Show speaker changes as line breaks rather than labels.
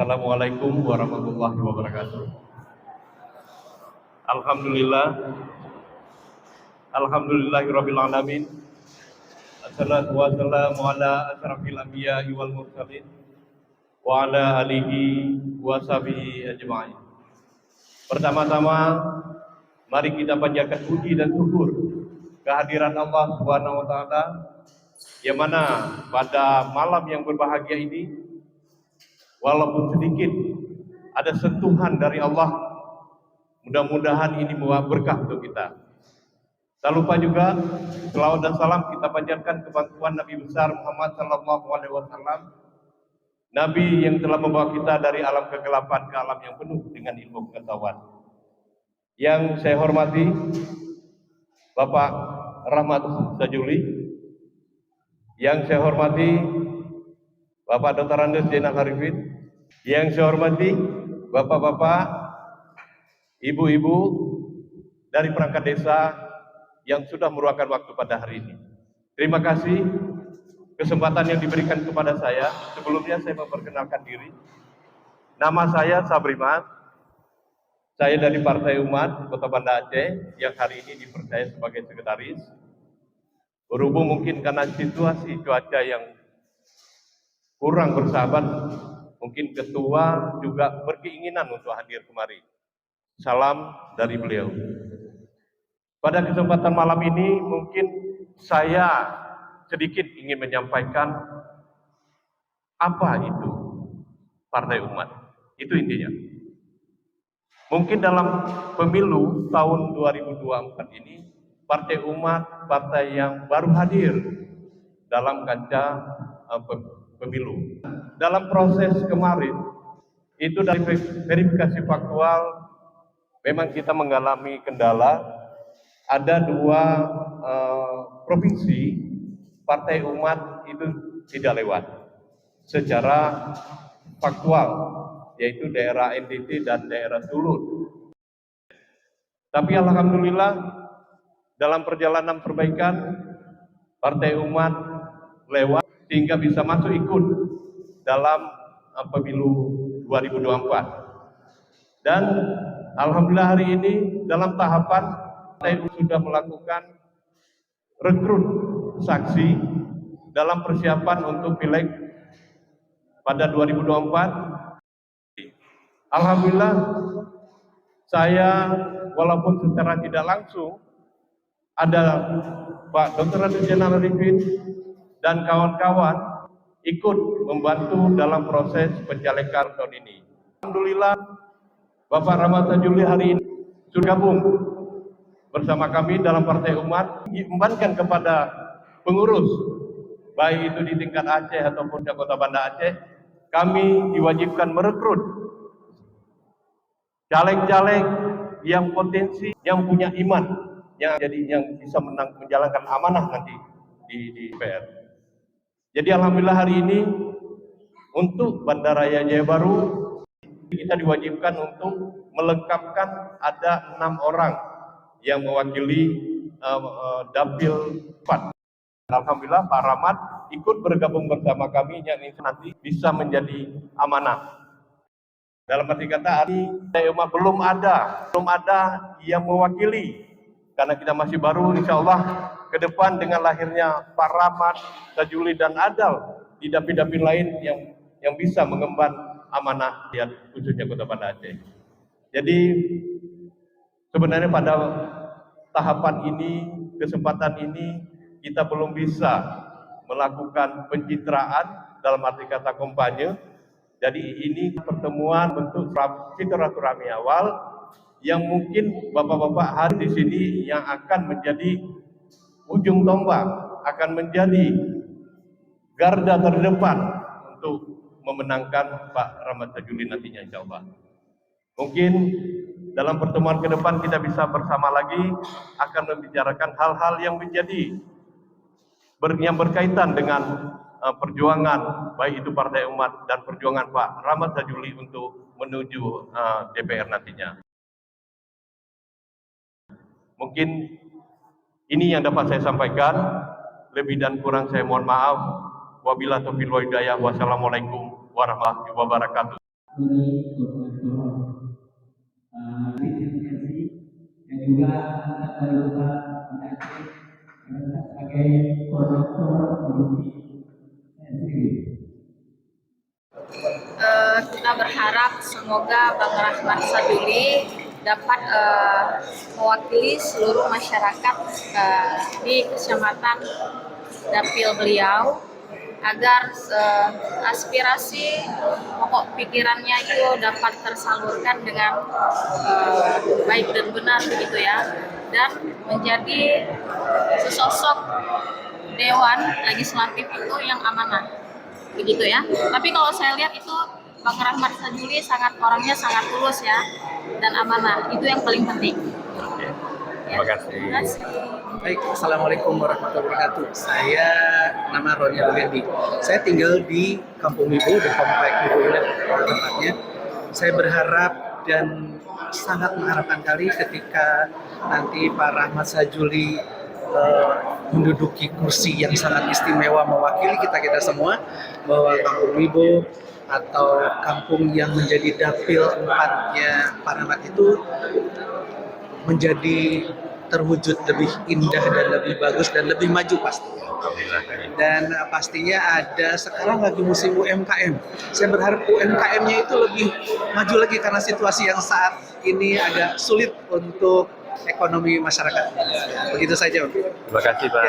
Assalamualaikum warahmatullahi wabarakatuh. Alhamdulillah, alhamdulillahirabbil alamin. Assalatu wassalamu ala asyrafil anbiya'i wal mursalin wa ala alihi wa sahbihi ajma'in. Pertama-tama, mari kita panjatkan puji dan syukur kehadiran Allah Subhanahu wa taala, yang mana pada malam yang berbahagia ini, walaupun sedikit ada sentuhan dari Allah, mudah-mudahan ini membawa berkah untuk kita. Tak lupa juga selawat dan salam kita panjatkan kepada Nabi besar Muhammad sallallahu alaihi wasallam, Nabi yang telah membawa kita dari alam kegelapan ke alam yang penuh dengan ilmu pengetahuan. Yang saya hormati Bapak Rahmat Sajuli, yang saya hormati Bapak Dr. Andes Zainal Arifin, yang saya hormati Bapak-bapak, Ibu-ibu dari perangkat desa yang sudah meluangkan waktu pada hari ini. Terima kasih kesempatan yang diberikan kepada saya. Sebelumnya saya memperkenalkan diri. Nama saya Sabri Mas. Saya dari Partai Umat Kota Banda Aceh yang hari ini dipercaya sebagai sekretaris. Berhubung mungkin karena situasi cuaca yang kurang bersahabat, mungkin ketua juga berkeinginan untuk hadir kemari. Salam dari beliau. Pada kesempatan malam ini mungkin saya sedikit ingin menyampaikan apa itu Partai Umat. Itu intinya. Mungkin dalam pemilu tahun 2024 ini, Partai Umat partai yang baru hadir dalam kancah pemilu. Dalam proses kemarin, itu dari verifikasi faktual, memang kita mengalami kendala. Ada dua provinsi Partai Umat itu tidak lewat secara faktual, yaitu daerah NTT dan daerah Sulut. Tapi alhamdulillah dalam perjalanan perbaikan, Partai Umat lewat sehingga bisa masuk ikut dalam pemilu 2024. Dan alhamdulillah hari ini dalam tahapan Partai sudah melakukan rekrut saksi dalam persiapan untuk pileg pada 2024. Alhamdulillah saya walaupun secara tidak langsung ada Pak Dr. Andes Zainal Arifin dan kawan-kawan ikut membantu dalam proses pencalekan tahun ini. Alhamdulillah Bapak Rahmat Sajuli hari ini sudah gabung bersama kami dalam Partai Umat, membankan kepada pengurus baik itu di tingkat Aceh ataupun di Kota Banda Aceh. Kami diwajibkan merekrut caleg-caleg yang potensi, yang punya iman, yang bisa menjalankan amanah nanti di DPR. Jadi alhamdulillah hari ini untuk Bandaraya Jaya Baru kita diwajibkan untuk melengkapkan ada 6 orang yang mewakili dapil 4. Alhamdulillah Pak Rahmat ikut bergabung bersama kami yang ini nanti bisa menjadi amanah. Dalam arti kata Partai Umat belum ada yang mewakili, karena kita masih baru. Insya Allah ke depan dengan lahirnya Pak Rahmat, Sajuli dan Adal di dapil-dapil lain yang bisa mengemban amanah di khususnya Kota Banda Aceh. Jadi sebenarnya pada tahapan ini, kesempatan ini, kita belum bisa melakukan pencitraan dalam arti kata kampanye. Jadi ini pertemuan bentuk silaturahmi awal yang mungkin bapak-bapak hadir di sini yang akan menjadi ujung tombak, akan menjadi garda terdepan untuk memenangkan Pak Rahmat Sajuli nantinya insya Allah. Mungkin dalam pertemuan ke depan kita bisa bersama lagi akan membicarakan hal-hal yang yang berkaitan dengan perjuangan baik itu Partai Umat dan perjuangan Pak Rahmat Sajuli untuk menuju DPR nantinya. Mungkin ini yang dapat saya sampaikan. Lebih dan kurang saya mohon maaf. Wabillahi taufiq wal hidayah. Wassalamualaikum warahmatullahi wabarakatuh.
dari Gubernur Visi dan juga dari Bapak Aceh sebagai koordinator produksi sendiri.
Kita berharap semoga Bang Rahmat Saduli dapat mewakili seluruh masyarakat di kecamatan dapil beliau agar aspirasi pokok pikirannya itu dapat tersalurkan dengan baik dan benar begitu ya, dan menjadi sesosok dewan legislatif itu yang amanah begitu ya. Tapi kalau saya lihat itu Bang Rahmat Saduli orangnya sangat tulus ya dan amanah, itu yang paling penting.
Terima kasih.
Terima kasih.
Baik, Assalamualaikum warahmatullahi wabarakatuh. Saya nama Roni Alugendi. Saya tinggal di Kampung Ibu, di Komplek Ibu Ilet tempatnya. Saya berharap dan sangat mengharapkan kali ketika nanti Pak Rahmat Saduli menduduki kursi yang sangat istimewa mewakili kita semua, bahwa Kampung Ibu atau kampung yang menjadi dapil 4-nya Pak Rahmat itu menjadi terwujud lebih indah dan lebih bagus dan lebih maju pastinya. Dan pastinya ada sekarang lagi musim UMKM. Saya berharap UMKM-nya itu lebih maju lagi karena situasi yang saat ini agak sulit untuk ekonomi masyarakat. Begitu saja.
Terima kasih Pak.